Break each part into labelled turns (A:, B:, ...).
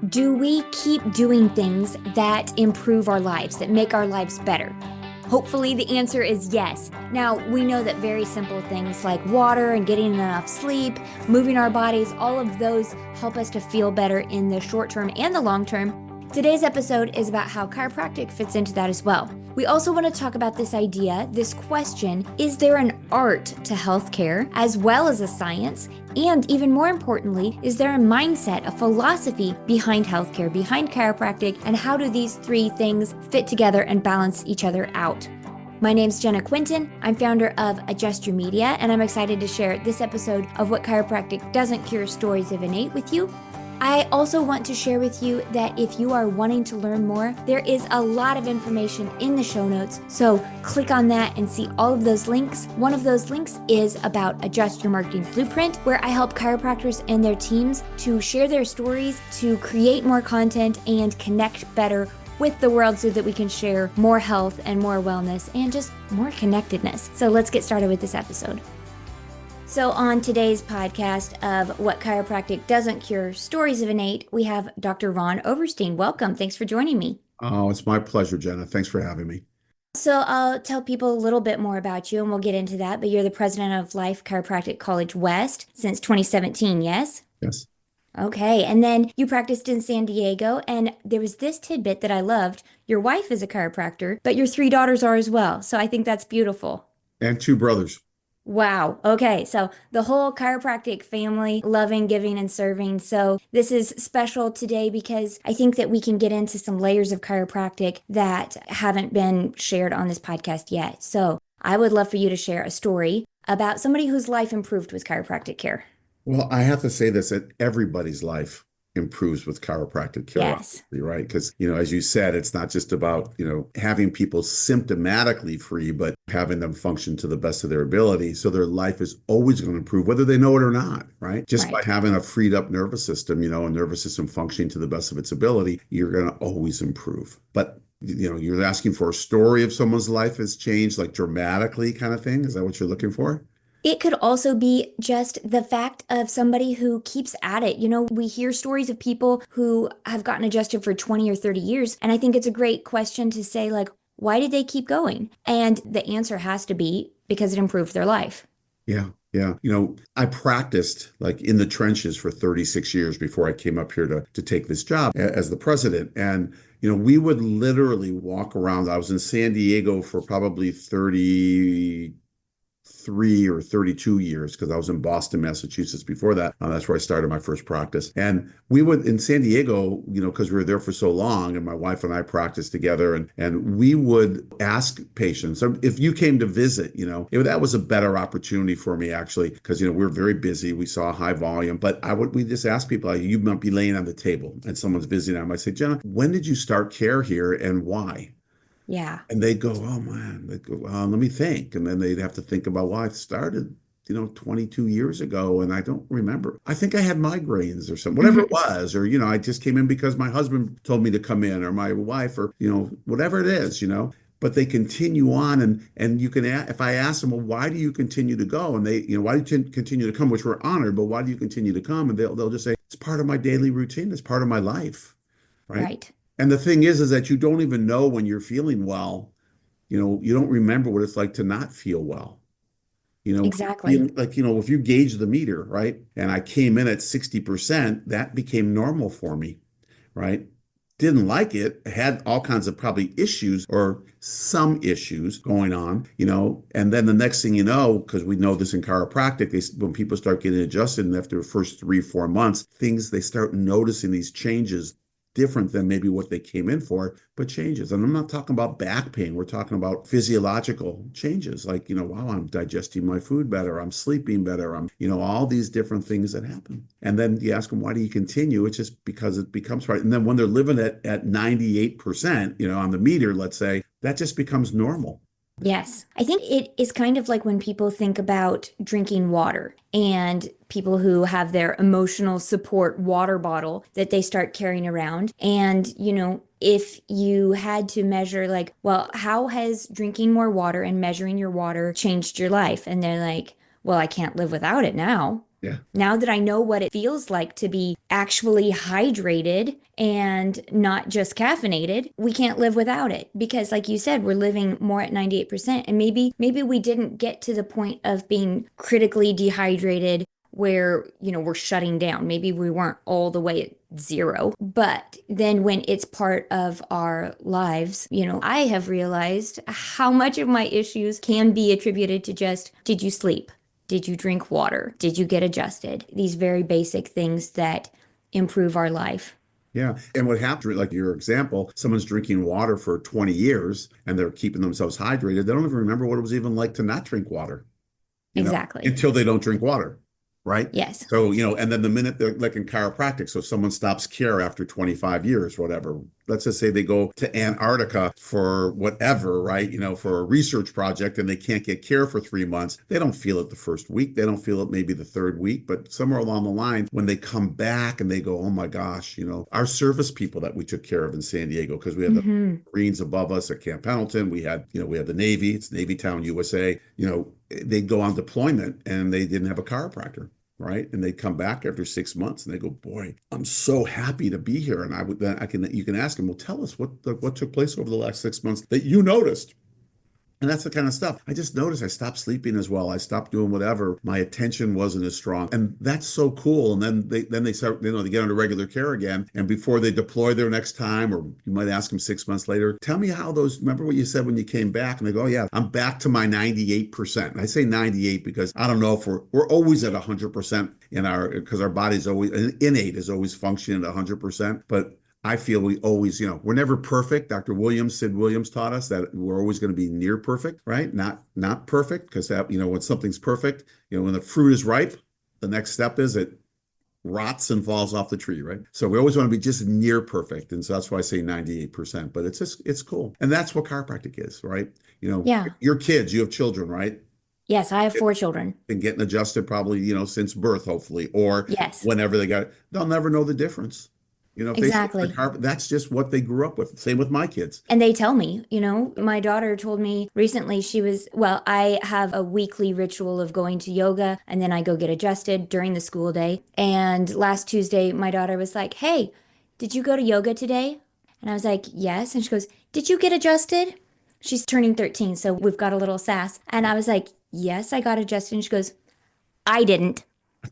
A: Do we keep doing things that improve our lives, that make our lives better? Hopefully, the answer is yes. Now, we know that very simple things like water and getting enough sleep, moving our bodies, all of those help us to feel better in the short term and the long term. Today's episode is about how chiropractic fits into that as well. We also want to talk about this idea, this question, is there an art to healthcare as well as a science? And even more importantly, is there a mindset, a philosophy behind healthcare, behind chiropractic, and how do these three things fit together and balance each other out? My name's Jenna Quinton. I'm founder of Adjust Your Media, and I'm excited to share this episode of What Chiropractic Doesn't Cure Stories of Innate with you. I also want to share with you that if you are wanting to learn more, there is a lot of information in the show notes. So click on that and see all of those links. One of those links is about Adjust Your Marketing Blueprint, where I help chiropractors and their teams to share their stories, to create more content and connect better with the world so that we can share more health and more wellness and just more connectedness. So let's get started with this episode. So on today's podcast of What Chiropractic Doesn't Cure, Stories of Innate, we have Dr. Ron Oberstein. Welcome. Thanks for joining me.
B: Oh, it's my pleasure, Jenna. Thanks for having me.
A: So I'll tell people a little bit more about you and we'll get into that, but you're the president of Life Chiropractic College West since 2017, yes?
B: Yes.
A: Okay, and then you practiced in San Diego, and there was this tidbit that I loved. Your wife is a chiropractor, but your three daughters are as well, so I think that's beautiful.
B: And two brothers.
A: Wow. Okay. So the whole chiropractic family, loving, giving, and serving. So this is special today because I think that we can get into some layers of chiropractic that haven't been shared on this podcast yet. So I would love for you to share a story about somebody whose life improved with chiropractic care.
B: Well, I have to say this, that everybody's life improves with chiropractic care,
A: Yes.
B: right? Because, as you said, it's not just about, having people symptomatically free, but having them function to the best of their ability. So their life is always going to improve, whether they know it or not, right? Just by having a freed up nervous system, a nervous system functioning to the best of its ability, you're going to always improve. But you're asking for a story of someone's life has changed like dramatically kind of thing. Is that what you're looking for?
A: It could also be just the fact of somebody who keeps at it. We hear stories of people who have gotten adjusted for 20 or 30 years. And I think it's a great question to say, like, why did they keep going? And the answer has to be because it improved their life.
B: Yeah. Yeah. I practiced like in the trenches for 36 years before I came up here to take this job as the president. And, we would literally walk around. I was in San Diego for probably 33 or 32 years because I was in Boston, Massachusetts before that. That's where I started my first practice. And we would in San Diego, because we were there for so long and my wife and I practiced together and we would ask patients, if you came to visit, that was a better opportunity for me actually, because, we're very busy. We saw a high volume, but we just ask people, like, you might be laying on the table and someone's visiting them. I say, Jenna, when did you start care here and why?
A: Yeah.
B: And they'd go, oh man, they'd go, let me think. And then they'd have to think about, well, I started, 22 years ago and I don't remember. I think I had migraines or something, whatever it was. Or, I just came in because my husband told me to come in or my wife or, whatever it is, But they continue on and you can, if I ask them, well, why do you continue to go? And they, why do you continue to come, which we're honored, but why do you continue to come? And they'll just say, it's part of my daily routine. It's part of my life.
A: Right.
B: And the thing is that you don't even know when you're feeling well. You don't remember what it's like to not feel well.
A: Exactly.
B: If you gauge the meter, right? And I came in at 60%, that became normal for me, right? Didn't like it, had all kinds of probably issues or some issues going on, and then the next thing you know, because we know this in chiropractic, when people start getting adjusted and after the first 3-4 months, they start noticing these changes different than maybe what they came in for, but changes. And I'm not talking about back pain. We're talking about physiological changes like, wow, I'm digesting my food better. I'm sleeping better. I'm, all these different things that happen. And then you ask them, why do you continue? It's just because it becomes right. And then when they're living at 98%, on the meter, let's say, that just becomes normal.
A: Yes. I think it is kind of like when people think about drinking water and people who have their emotional support water bottle that they start carrying around. And, if you had to measure like, well, how has drinking more water and measuring your water changed your life? And they're like, well, I can't live without it now.
B: Yeah.
A: Now that I know what it feels like to be actually hydrated and not just caffeinated, we can't live without it because like you said, we're living more at 98% and maybe we didn't get to the point of being critically dehydrated where, we're shutting down. Maybe we weren't all the way at zero. But then when it's part of our lives, I have realized how much of my issues can be attributed to just, did you sleep? Did you drink water? Did you get adjusted? These very basic things that improve our life.
B: Yeah. And what happens, like your example, someone's drinking water for 20 years and they're keeping themselves hydrated. They don't even remember what it was even like to not drink water,
A: Exactly.
B: until they don't drink water. Right.
A: Yes.
B: So, and then the minute they're like in chiropractic, so someone stops care after 25 years, whatever, let's just say they go to Antarctica for whatever, right? For a research project and they can't get care for 3 months. They don't feel it the first week. They don't feel it maybe the third week, but somewhere along the line, when they come back and they go, oh my gosh, our service people that we took care of in San Diego, because we had the
A: Hmm.
B: Marines above us at Camp Pendleton. We had the Navy, it's Navy Town, USA. They'd go on deployment and they didn't have a chiropractor, right? And they'd come back after 6 months and they go, boy, I'm so happy to be here. And you can ask them, well, tell us what took place over the last 6 months that you noticed. And that's the kind of stuff. I just noticed I stopped sleeping as well. I stopped doing whatever. My attention wasn't as strong. And that's so cool. And then they start, they get into regular care again. And before they deploy their next time, or you might ask them 6 months later, tell me how remember what you said when you came back? And they go, oh yeah, I'm back to my 98%. And I say 98 because I don't know if we're always at 100% because our body's always, innate is always functioning at 100%. But I feel we always, we're never perfect. Sid Williams taught us that we're always going to be near perfect, right? Not perfect, because that, when something's perfect, when the fruit is ripe, the next step is it rots and falls off the tree, right? So we always want to be just near perfect. And so that's why I say 98%, but it's cool. And that's what chiropractic is, right?
A: Yeah.
B: Your kids, you have children, right?
A: Yes, I have 4 children.
B: And getting adjusted probably, since birth, hopefully, or
A: Yes,
B: whenever they got it, they'll never know the difference. If they see the
A: exactly.
B: carpet, that's just what they grew up with. Same with my kids.
A: And they tell me, my daughter told me recently well, I have a weekly ritual of going to yoga and then I go get adjusted during the school day. And last Tuesday, my daughter was like, hey, did you go to yoga today? And I was like, yes. And she goes, did you get adjusted? She's turning 13, so we've got a little sass. And I was like, yes, I got adjusted. And she goes, I didn't.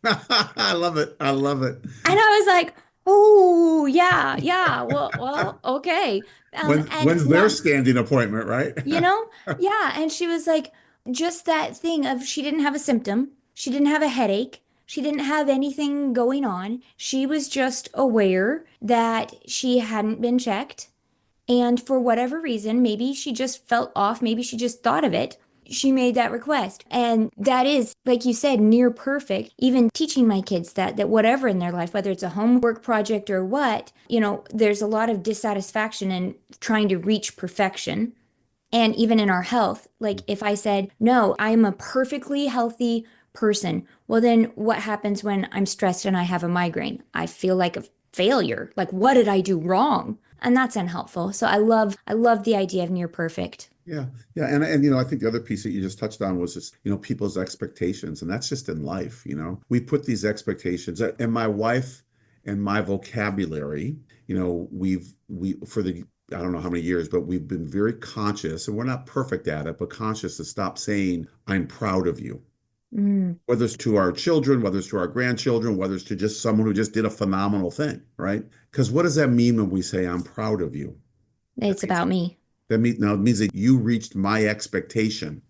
B: I love it. I love it.
A: And I was like, oh, yeah, yeah. Well, okay. And
B: When's their
A: now,
B: standing appointment, right?
A: you know, yeah. And she was like, just that thing of she didn't have a symptom. She didn't have a headache. She didn't have anything going on. She was just aware that she hadn't been checked. And for whatever reason, maybe she just felt off. Maybe she just thought of it. She made that request. And that is, like you said, near perfect. Even teaching my kids that whatever in their life, whether it's a homework project or what, there's a lot of dissatisfaction in trying to reach perfection. And even in our health, like if I said, no, I'm a perfectly healthy person, well, then what happens when I'm stressed and I have a migraine? I feel like a failure. Like, what did I do wrong? And that's unhelpful. So I love the idea of near perfect.
B: Yeah. Yeah. And I think the other piece that you just touched on was just, people's expectations. And that's just in life, We put these expectations, and my wife and my vocabulary, we for the I don't know how many years, but we've been very conscious, and we're not perfect at it, but conscious to stop saying, I'm proud of you.
A: Mm,
B: Whether it's to our children, whether it's to our grandchildren, whether it's to just someone who just did a phenomenal thing, right? Because what does that mean when we say, I'm proud of you? That
A: it's
B: means
A: about me.
B: it means that you reached my expectation.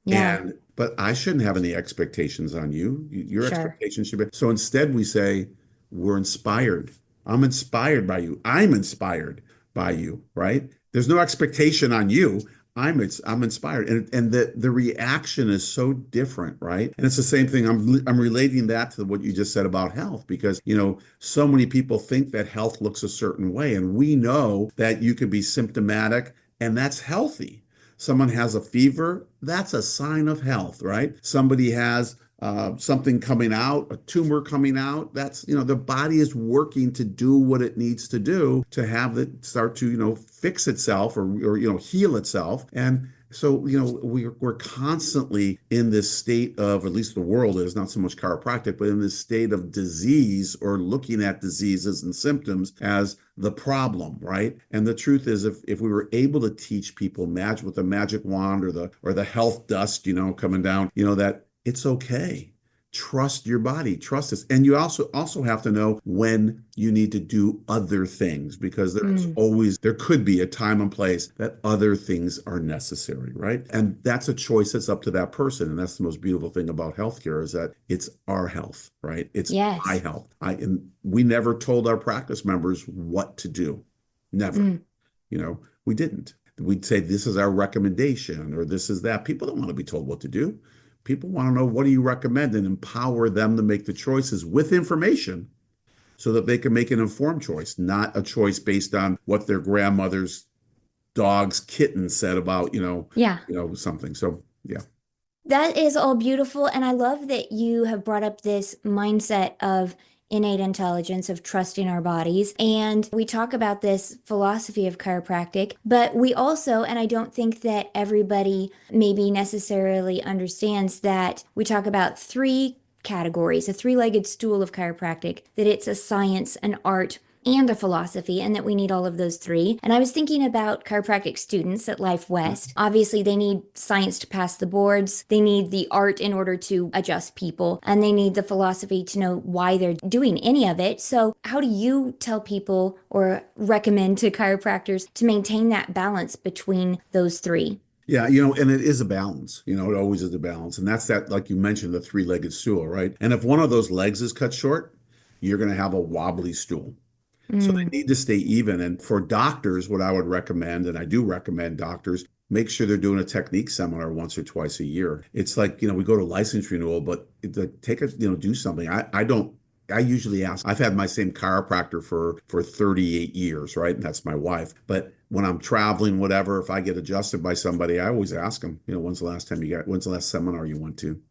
A: Yeah,
B: But I shouldn't have any expectations on you. Your
A: sure.
B: expectations should be. So instead, we say, we're inspired. I'm inspired by you. I'm inspired by you, right? There's no expectation on you. I'm inspired, and the reaction is so different, right? And it's the same thing. I'm relating that to what you just said about health, because so many people think that health looks a certain way, and we know that you could be symptomatic, and that's healthy. Someone has a fever, that's a sign of health, right? Somebody has something coming out, a tumor coming out. That's, the body is working to do what it needs to do to have it start to, fix itself or heal itself. And So, we're constantly in this state of, at least the world is, not so much chiropractic, but in this state of disease, or looking at diseases and symptoms as the problem, right? And the truth is, if we were able to teach people magic with a magic wand, or the health dust, coming down, that it's okay. Trust your body, trust this. And you also have to know when you need to do other things, because
A: Mm,
B: there could be a time and place that other things are necessary, right? And that's a choice that's up to that person. And that's the most beautiful thing about healthcare, is that it's our health, right? It's my
A: yes.
B: health. And we never told our practice members what to do. Never.
A: Mm,
B: We didn't. We'd say, this is our recommendation, or this is that. People don't want to be told what to do. People want to know, what do you recommend, and empower them to make the choices with information, so that they can make an informed choice, not a choice based on what their grandmother's dog's kitten said about,
A: yeah.
B: something. So, yeah.
A: That is all beautiful. And I love that you have brought up this mindset of innate intelligence, of trusting our bodies. And we talk about this philosophy of chiropractic, but we also, and I don't think that everybody maybe necessarily understands, that we talk about three categories, a three-legged stool of chiropractic, that it's a science, an art, and a philosophy, and that we need all of those three. And I was thinking about chiropractic students at Life West. Obviously, they need science to pass the boards, they need the art in order to adjust people, and they need the philosophy to know why they're doing any of it. So, how do you tell people or recommend to chiropractors to maintain that balance between those three?
B: Yeah, and it is a balance. It always is a balance. And that's that, like you mentioned, the three-legged stool, right? And if one of those legs is cut short, you're going to have a wobbly stool. So they
A: Mm,
B: need to stay even. And for doctors, what I would recommend, and I do recommend doctors, make sure they're doing a technique seminar once or twice a year. It's like, we go to license renewal, but take a, do something. I don't, I usually ask. I've had my same chiropractor for 38 years, right? And that's my wife. But when I'm traveling, whatever, if I get adjusted by somebody, I always ask them, when's the last seminar you went to?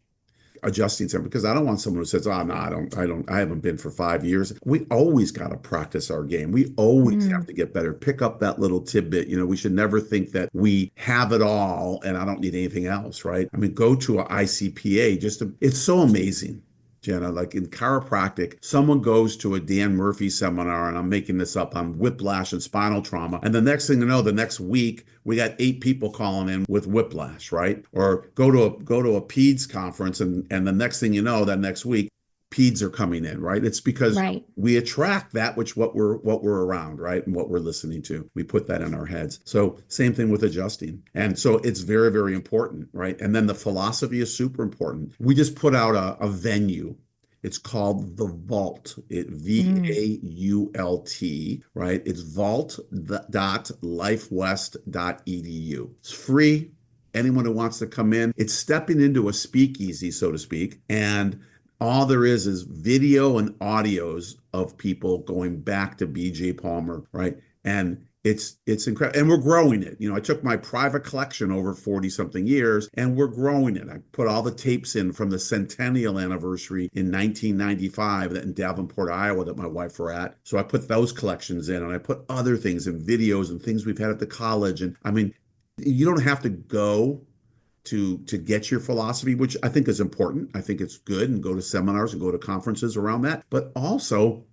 B: Adjusting something, because I don't want someone who says, "Oh, no, I haven't been for 5 years." We always got to practice our game. We always have
A: mm,
B: to get better. Pick up that little tidbit. We should never think that we have it all and I don't need anything else, right? I mean, go to a ICPA. It's so amazing. Jenna, like in chiropractic, someone goes to a Dan Murphy seminar, and I'm making this up, on whiplash and spinal trauma. And the next thing you know, the next week, we got 8 people calling in with whiplash, right? Or go to a PEDS conference, and the next thing you know, that next week, PEDS are coming in, right? It's because
A: right.
B: we attract that which what we're around, right? And what we're listening to. We put that in our heads. So same thing with adjusting. And so it's very, very important, right? And then the philosophy is super important. We just put out a venue. It's called the Vault.
A: Mm,
B: VAULT, right? It's vault.lifewest.edu. It's free. Anyone who wants to come in, it's stepping into a speakeasy, so to speak. And all there is video and audios of people going back to BJ Palmer, right? And it's incredible. And we're growing it. I took my private collection over 40 something years, and we're growing it. I put all the tapes in from the centennial anniversary in 1995 in Davenport, Iowa, that my wife were at. So I put those collections in, and I put other things and videos and things we've had at the college. And I mean, you don't have to go to get your philosophy, which I think is important. I think it's good, and go to seminars and go to conferences around that. But also,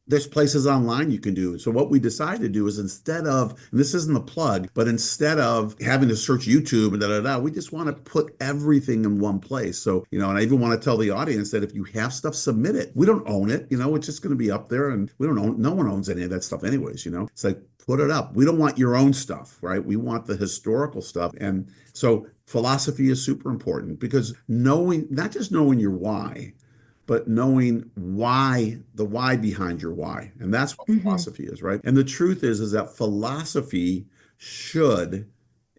B: there's places online you can do. So what we decided to do is, instead of, and this isn't a plug, but instead of having to search YouTube and da da da, we just want to put everything in one place. So, and I even want to tell the audience that if you have stuff, submit it. We don't own it. It's just going to be up there, and we don't own, no one owns any of that stuff anyways. It's like, put it up. We don't want your own stuff, right? We want the historical stuff. And so philosophy is super important, because not just knowing your why, but knowing the why behind your why. And that's what
A: hmm.
B: philosophy is, right? And the truth is that philosophy should,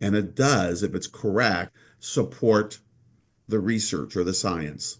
B: and it does, if it's correct, support the research or the science.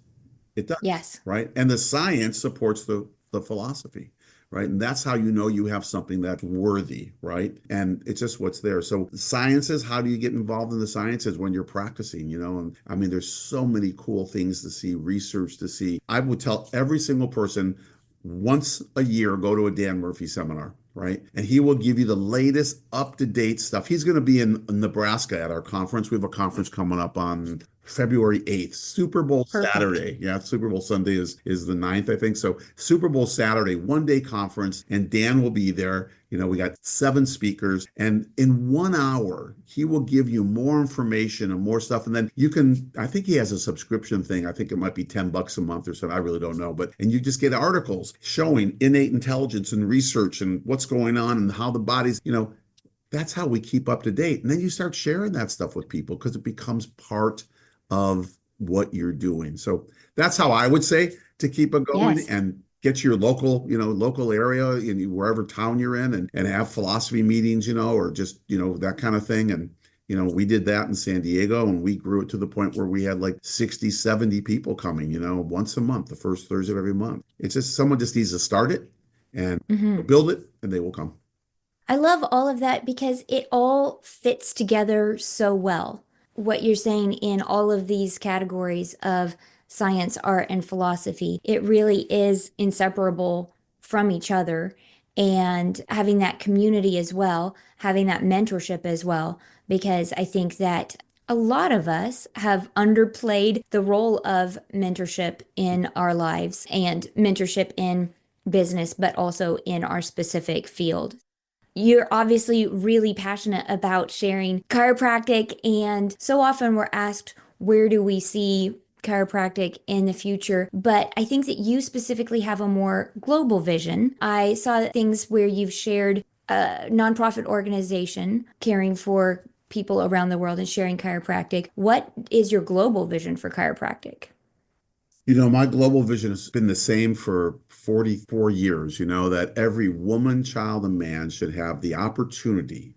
B: It does,
A: Yes.
B: right? And the science supports the philosophy, right? And that's how you know you have something that's worthy, right? And it's just what's there. So sciences, how do you get involved in the sciences when you're practicing, And I mean, there's so many cool things to see, research to see. I would tell every single person, once a year, go to a Dan Murphy seminar. right? And he will give you the latest up-to-date stuff. He's going to be in Nebraska at our conference. We have a conference coming up on February 8th, Super Bowl
A: Perfect.
B: Saturday. Yeah, Super Bowl Sunday is the 9th, I think. So Super Bowl Saturday, one day conference, and Dan will be there. We got 7 speakers, and in 1 hour, he will give you more information and more stuff. And then I think he has a subscription thing. I think it might be $10 a month or something. I really don't know. And you just get articles showing innate intelligence and research and what's going on and how the body's. That's how we keep up to date. And then you start sharing that stuff with people because it becomes part of what you're doing. So that's how I would say to keep it going
A: Yes.
B: and get to your local area in wherever town you're in and have philosophy meetings, or just, that kind of thing. And, we did that in San Diego and we grew it to the point where we had like 60, 70 people coming, once a month, the first Thursday of every month. It's just someone just needs to start it and
A: Hmm.
B: build it and they will come.
A: I love all of that because it all fits together so well. What you're saying in all of these categories of science, art, and philosophy, it really is inseparable from each other. And having that community as well, having that mentorship as well, because I think that a lot of us have underplayed the role of mentorship in our lives and mentorship in business, but also in our specific field. You're obviously really passionate about sharing chiropractic, and so often we're asked, where do we see chiropractic in the future? But I think that you specifically have a more global vision. I saw things where you've shared a nonprofit organization caring for people around the world and sharing chiropractic. What is your global vision for chiropractic?
B: My global vision has been the same for 44 years, that every woman, child, and man should have the opportunity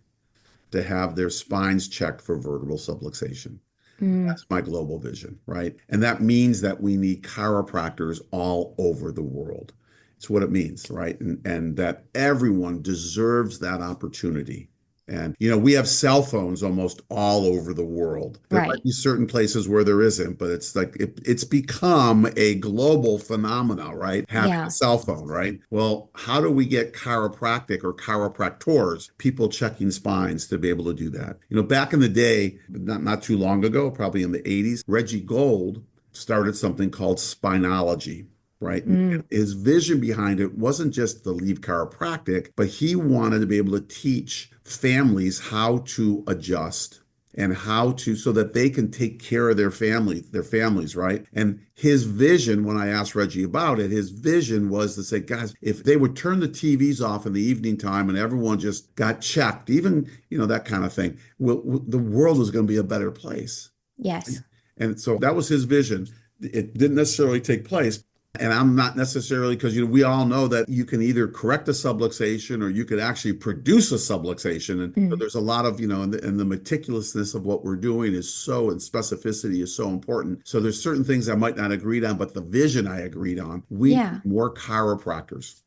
B: to have their spines checked for vertebral subluxation.
A: Mm,
B: That's my global vision, right? And that means that we need chiropractors all over the world. It's what it means, right? And that everyone deserves that opportunity. And, we have cell phones almost all over the world. There might
A: right.
B: be certain places where there isn't, but it's like it's become a global phenomena, right? Having a
A: Yeah.
B: cell phone, right? Well, how do we get chiropractic or chiropractors, people checking spines to be able to do that? Back in the day, not too long ago, probably in the 80s, Reggie Gold started something called spinology, right? And
A: Mm,
B: his vision behind it wasn't just to leave chiropractic, but he wanted to be able to teach families how to adjust and how to so that they can take care of their families, right? And his vision, when I asked Reggie about it, his vision was to say, guys, if they would turn the TVs off in the evening time and everyone just got checked, even, that kind of thing, the world was going to be a better place.
A: yes.
B: And so that was his vision. It didn't necessarily take place. And I'm not necessarily because we all know that you can either correct a subluxation or you could actually produce a subluxation. And so
A: Mm.
B: there's a lot of, and the meticulousness of what we're doing and specificity is so important. So there's certain things I might not agreed on, but the vision I agreed on. We need
A: Yeah.
B: more chiropractors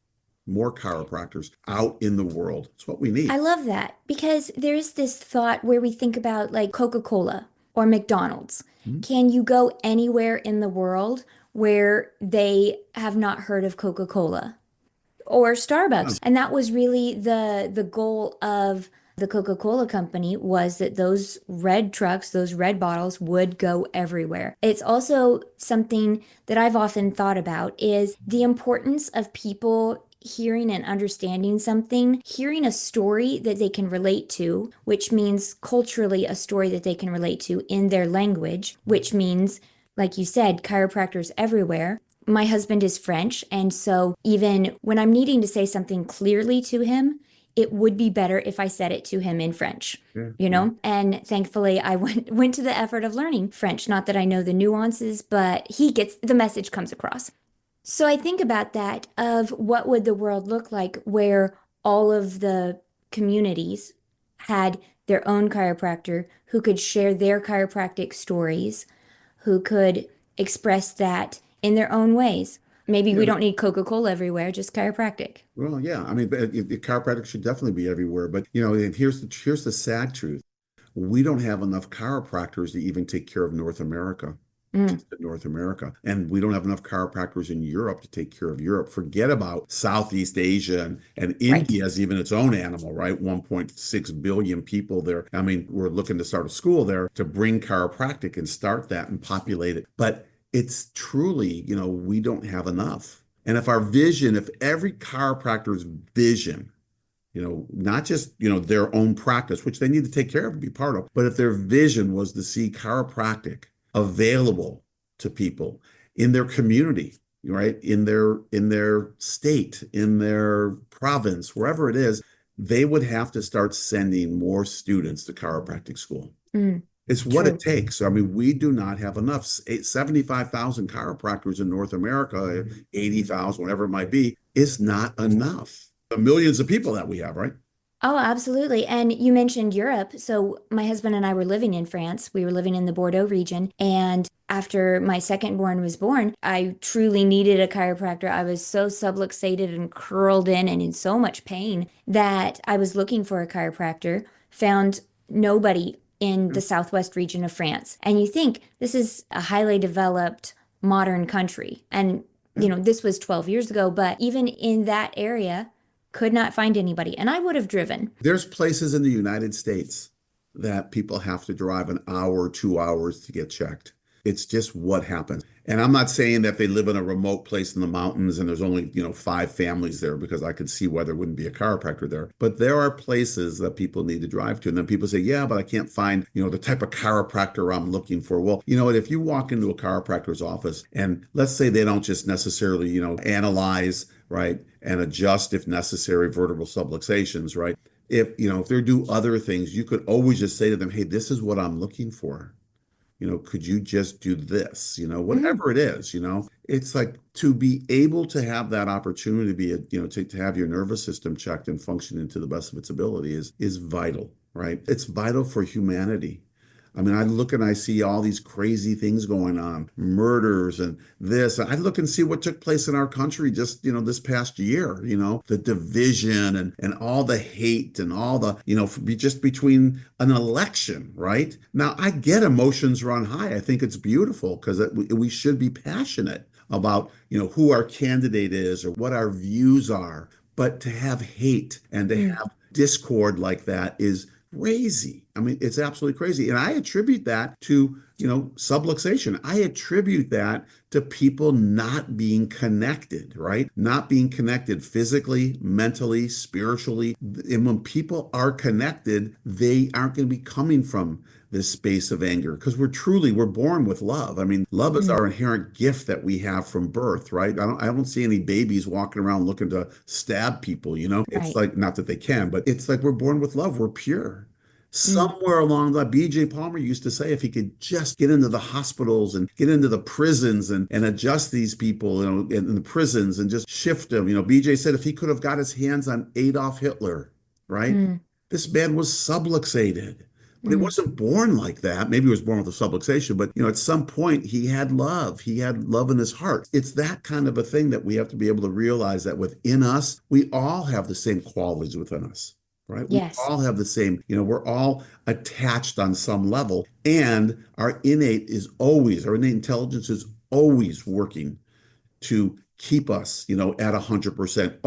B: out in the world. It's what we
A: I
B: need.
A: love that because there's this thought where we think about like Coca-Cola or McDonald's.
B: Hmm?
A: Can you go anywhere in the world where they have not heard of Coca-Cola or
B: Yeah.
A: Starbucks? And that was really the goal of the Coca-Cola company, was that those red trucks, those red bottles would go everywhere. It's also something that I've often thought about is the importance of people hearing and understanding something, hearing a story that they can relate to, which means culturally a story that they can relate to in their language, which means, like you said, chiropractors everywhere. My husband is French, and so even when I'm needing to say something clearly to him, it would be better if I said it to him in French,
B: Yeah.
A: you
B: Yeah.
A: know? And thankfully I went to the effort of learning French. Not that I know the nuances, but he gets the message comes across. So I think about that of what would the world look like where all of the communities had their own chiropractor who could share their chiropractic stories, who could express that in their own ways. Maybe we
B: Yeah.
A: don't need Coca-Cola everywhere, just chiropractic.
B: Well, yeah. I mean, the chiropractic should definitely be everywhere. But and here's the sad truth: we don't have enough chiropractors to even take care of North America.
A: Mm,
B: just in North America. And we don't have enough chiropractors in Europe to take care of Europe. Forget about Southeast Asia and
A: right.
B: India is even its own animal, right? 1.6 billion people there. I mean, we're looking to start a school there to bring chiropractic and start that and populate it. But it's truly, we don't have enough. And if every chiropractor's vision, not just, their own practice, which they need to take care of and be part of, but if their vision was to see chiropractic available to people in their community, right, in their state, in their province, wherever it is, they would have to start sending more students to chiropractic school.
A: Mm,
B: It's what it
A: true.
B: takes. I mean, we do not have enough. 75,000 chiropractors in North America, 80,000, whatever it might be, is not enough. The millions of people that we have, right?
A: Oh, absolutely. And you mentioned Europe. So my husband and I were living in France. We were living in the Bordeaux region. And after my second born was born, I truly needed a chiropractor. I was so subluxated and curled in and in so much pain that I was looking for a chiropractor, found nobody in the southwest region of France. And you think this is a highly developed modern country. And,
B: Yeah.
A: this was 12 years ago, but even in that area, could not find anybody. And I would have driven.
B: There's places in the United States that people have to drive an hour, 2 hours to get checked. It's just what happens. And I'm not saying that they live in a remote place in the mountains and there's only, 5 families there because I could see why there wouldn't be a chiropractor there. But there are places that people need to drive to. And then people say, yeah, but I can't find, the type of chiropractor I'm looking for. Well, you know what? If you walk into a chiropractor's office and let's say they don't just necessarily, analyze, right, and adjust if necessary vertebral subluxations, right? If they do other things, you could always just say to them, hey, this is what I'm looking for. Could you just do this?
A: Mm,
B: Whatever it is, it's like to be able to have that opportunity to be, to have your nervous system checked and functioning to the best of its ability is vital, right? It's vital for humanity. I mean, I look and I see all these crazy things going on, murders and this. I look and see what took place in our country just, this past year, the division and all the hate and all the, just between an election, right? Now, I get emotions run high. I think it's beautiful because we should be passionate about, who our candidate is or what our views are. But to have hate and to
A: mm,
B: have discord like that is crazy. I mean, it's absolutely crazy. And I attribute that to, subluxation. I attribute that to people not being connected, right? Not being connected physically, mentally, spiritually. And when people are connected, they aren't going to be coming from this space of anger because we're born with love. I mean, love is
A: mm,
B: our inherent gift that we have from birth, right? I don't see any babies walking around looking to stab people. It's
A: right.
B: like not that they can, but it's like we're born with love. We're pure.
A: Mm,
B: Somewhere along the BJ Palmer used to say if he could just get into the hospitals and get into the prisons and adjust these people, in the prisons and just shift them. BJ said if he could have got his hands on Adolf Hitler, right?
A: mm,
B: This man was subluxated. But he
A: mm,
B: wasn't born like that. Maybe he was born with a subluxation, but at some point he had love. He had love in his heart. It's that kind of a thing that we have to be able to realize that within us, we all have the same qualities within us, right? We
A: yes.
B: all have the same, we're all attached on some level. And our innate intelligence is always working to keep us, at 100%,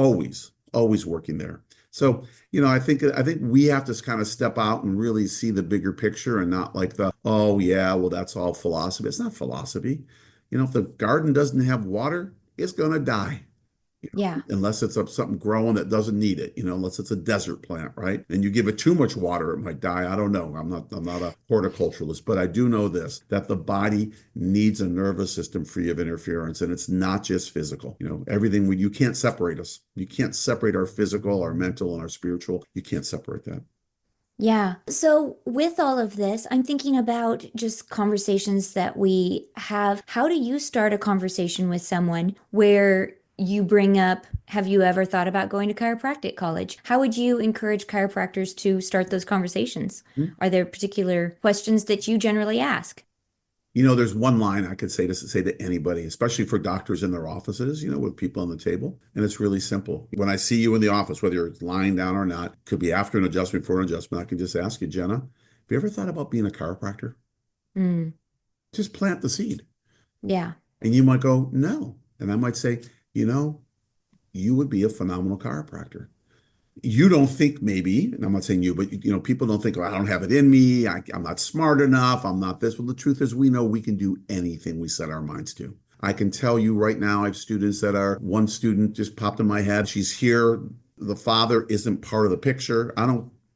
B: always working there. So, I think we have to kind of step out and really see the bigger picture and not like oh yeah, well, that's all philosophy. It's not philosophy. If the garden doesn't have water, it's gonna die
A: Yeah.
B: unless it's something growing that doesn't need it, unless it's a desert plant, right? And you give it too much water, it might die. I don't know. I'm not a horticulturalist, but I do know this, that the body needs a nervous system free of interference. And it's not just physical. Everything you can't separate us. You can't separate our physical, our mental, and our spiritual. You can't separate that.
A: Yeah. So, with all of this, I'm thinking about just conversations that we have. How do you start a conversation with someone where you bring up, have you ever thought about going to chiropractic college? How would you encourage chiropractors to start those conversations? Are there particular questions that you generally ask?
B: There's one line I could say to anybody, especially for doctors in their offices, with people on the table. And it's really simple. When I see you in the office, whether you're lying down or not, could be after an adjustment, before an adjustment, I can just ask you, Jenna, have you ever thought about being a chiropractor?
A: Mm,
B: Just plant the seed.
A: Yeah.
B: And you might go, no. And I might say, you know, you would be a phenomenal chiropractor. You don't think maybe, and I'm not saying you, but people don't think, oh, I don't have it in me. I'm not smart enough. I'm not this. Well, the truth is, we know we can do anything we set our minds to. I can tell you right now, I have students that are, one student just popped in my head. She's here. The father isn't part of the picture.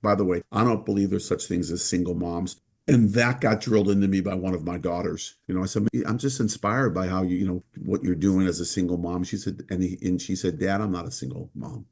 B: By the way, I don't believe there's such things as single moms. And that got drilled into me by one of my daughters. I said, I'm just inspired by how what you're doing as a single mom. She said, and she said, Dad, I'm not a single mom.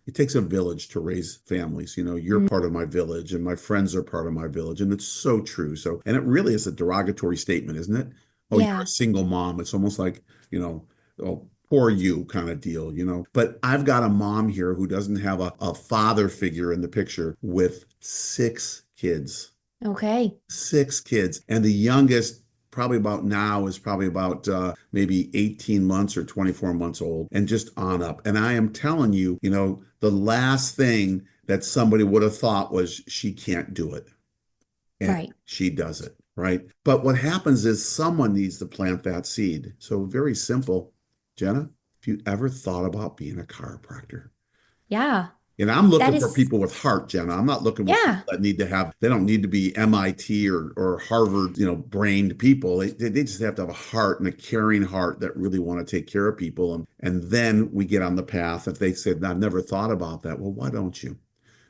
B: It takes a village to raise families. You're
A: Mm.
B: part of my village and my friends are part of my village. And it's so true. So, and it really is a derogatory statement, isn't it? Oh, you're a
A: Yeah.
B: single mom. It's almost like, oh, poor you kind of deal. But I've got a mom here who doesn't have a father figure in the picture with 6 kids.
A: Okay.
B: 6 kids. And the youngest, probably about now, is probably about maybe 18 months or 24 months old and just on up. And I am telling you, the last thing that somebody would have thought was she can't do it. And
A: Right.
B: she does it, right? But what happens is someone needs to plant that seed. So very simple. Jenna, if you ever thought about being a chiropractor,
A: Yeah.
B: and I'm
A: That
B: looking for
A: is,
B: people with heart, Jenna. I'm not looking for people
A: yeah.
B: that they don't need to be MIT or Harvard, brained people. They just have to have a heart and a caring heart that really want to take care of people. And then we get on the path. If they said, I've never thought about that, well, why don't you?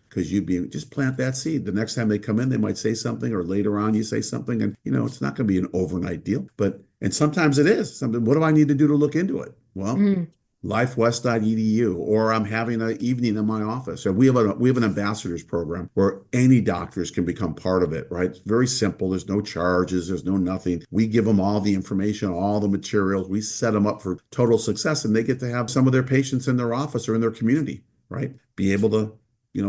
B: Because just plant that seed. The next time they come in, they might say something, or later on you say something, and it's not going to be an overnight deal. And sometimes it is something. What do I need to do to look into it? Well,
A: Mm.
B: lifewest.edu, or I'm having an evening in my office. So we have an ambassadors program where any doctors can become part of it, right? It's very simple. There's no charges, there's no nothing. We give them all the information, all the materials. We set them up for total success, and they get to have some of their patients in their office or in their community, right? Be able to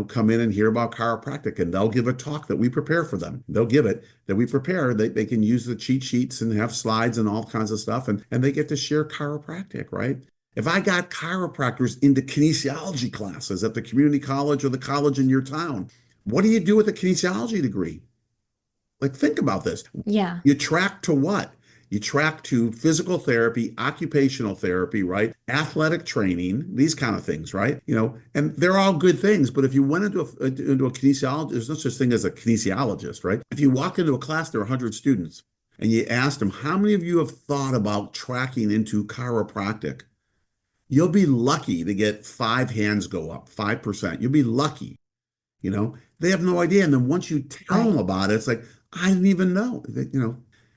B: come in and hear about chiropractic, and they'll give a talk that we prepare for them. They'll give it that we prepare. They can use the cheat sheets and have slides and all kinds of stuff, and they get to share chiropractic, right? If I got chiropractors into kinesiology classes at the community college or the college in your town, what do you do with a kinesiology degree? Like, think about this.
A: Yeah.
B: You track to what? You track to physical therapy, occupational therapy, right? Athletic training, these kind of things, right? And they're all good things. But if you went into a kinesiologist, there's no such thing as a kinesiologist, right? If you walk into a class, there are 100 students, and you asked them, how many of you have thought about tracking into chiropractic? You'll be lucky to get 5 hands go up, 5%. You'll be lucky. They have no idea. And then once you tell them
A: Right.
B: about it, it's like, I didn't even know.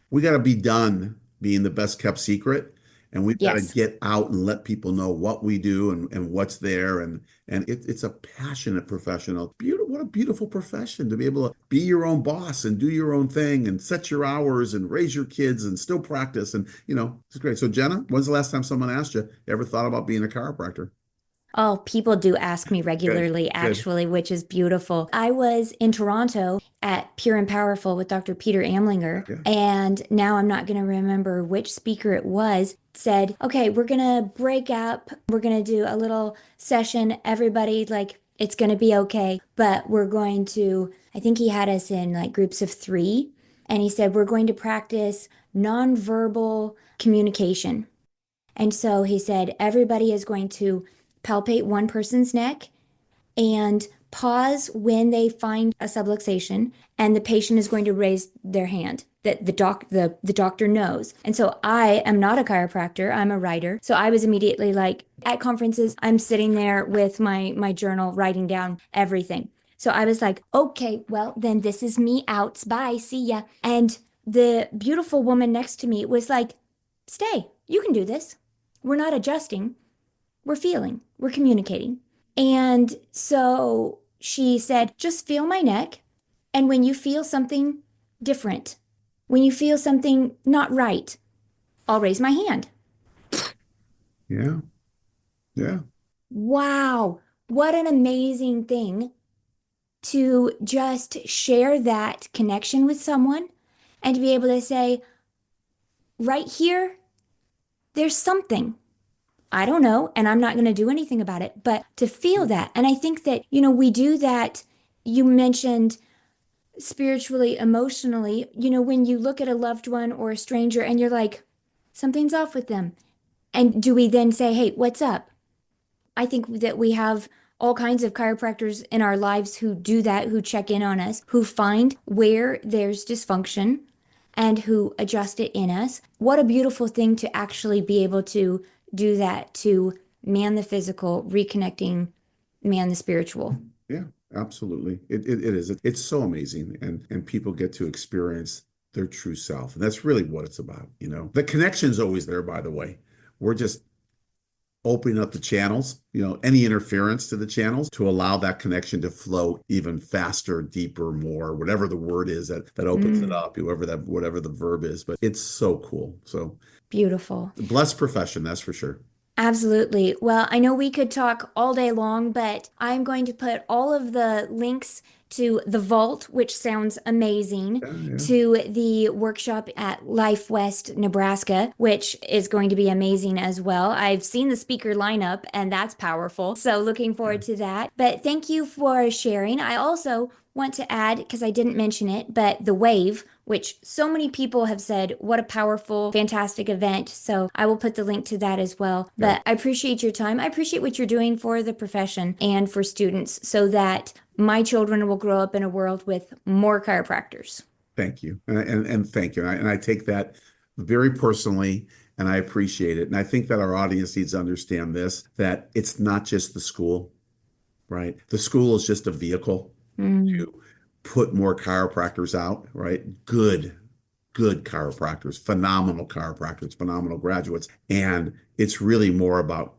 B: We got to be done being the best kept secret. And we've got to
A: Yes.
B: get out and let people know what we do and what's there. And it's a passionate professional. Beautiful, what a beautiful profession to be able to be your own boss and do your own thing and set your hours and raise your kids and still practice. And, it's great. So, Jenna, when's the last time someone asked you, ever thought about being a chiropractor?
A: Oh, people do ask me
B: Good,
A: regularly,
B: good.
A: actually, which is beautiful. I was in Toronto at Pure and Powerful with Dr. Peter Amlinger,
B: Yeah.
A: and now I'm not going to remember which speaker it was, said, okay, we're going to break up. We're going to do a little session. Everybody, like, it's going to be okay, but we're going to, I think he had us in like groups of 3, and he said, we're going to practice nonverbal communication. And so he said, everybody is going to palpate one person's neck and pause when they find a subluxation, and the patient is going to raise their hand that the doctor knows. And so I am not a chiropractor, I'm a writer. So I was immediately like at conferences, I'm sitting there with my journal writing down everything. So I was like, okay, well, then this is me out. Bye, see ya. And the beautiful woman next to me was like, stay, you can do this. We're not adjusting, we're feeling, we're communicating. And so she said, just feel my neck. And when you feel something different, when you feel something not right, I'll raise my hand.
B: Yeah. Yeah.
A: Wow, what an amazing thing to just share that connection with someone and to be able to say, right here, there's something. I don't know, and I'm not going to do anything about it, but to feel that. And I think that, we do that. You mentioned spiritually, emotionally, when you look at a loved one or a stranger and you're like, something's off with them. And do we then say, hey, what's up? I think that we have all kinds of chiropractors in our lives who do that, who check in on us, who find where there's dysfunction and who adjust it in us. What a beautiful thing to actually be able to do that to man the physical, reconnecting man the spiritual.
B: Yeah, absolutely. It is. It's so amazing. And people get to experience their true self. And that's really what it's about, you know. The connection's always there, by the way. We're just opening up the channels, you know, any interference to the channels to allow that connection to flow even faster, deeper, more, whatever the word is that opens it
A: Mm,
B: up, whatever the verb is. But it's so cool. So
A: beautiful.
B: blessed profession, that's for sure.
A: Absolutely. Well, I know we could talk all day long, but I'm going to put all of the links to the vault, which sounds amazing,
B: Yeah, yeah.
A: to the workshop at Life West, Nebraska, which is going to be amazing as well. I've seen the speaker lineup, and that's powerful. So looking forward to that. But thank you for sharing. I also want to add, because I didn't mention it, but the wave, which so many people have said, what a powerful, fantastic event. So I will put the link to that as well.
B: Yeah.
A: But I appreciate your time. I appreciate what you're doing for the profession and for students so that my children will grow up in a world with more chiropractors.
B: Thank you. And thank you. And I take that very personally and I appreciate it. And I think that our audience needs to understand this, that it's not just the school, right? The school is just a vehicle
A: Mm,
B: to put more chiropractors out, right? Good chiropractors, phenomenal graduates. And it's really more about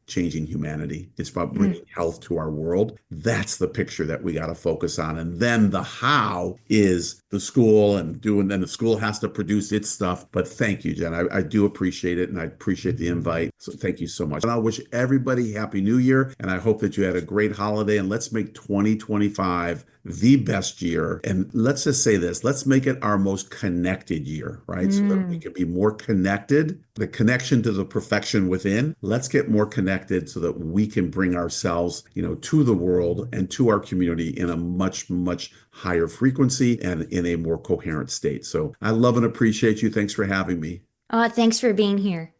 B: changing humanity. It's about
A: mm,
B: bringing health to our world. That's the picture that we got to focus on. And then the how is the school and doing, then the school has to produce its stuff. But thank you, Jen. I do appreciate it and I appreciate the invite. So thank you so much. And I wish everybody Happy New Year. And I hope that you had a great holiday and let's make 2025 the best year. And let's just say this, let's make it our most connected year, right? So that we
A: mm.
B: can be more connected, the connection to the perfection within. Let's get more connected so that we can bring ourselves, you know, to the world and to our community in a much, much higher frequency and in a more coherent state. So I love and appreciate you. Thanks for having me.
A: Thanks for being here.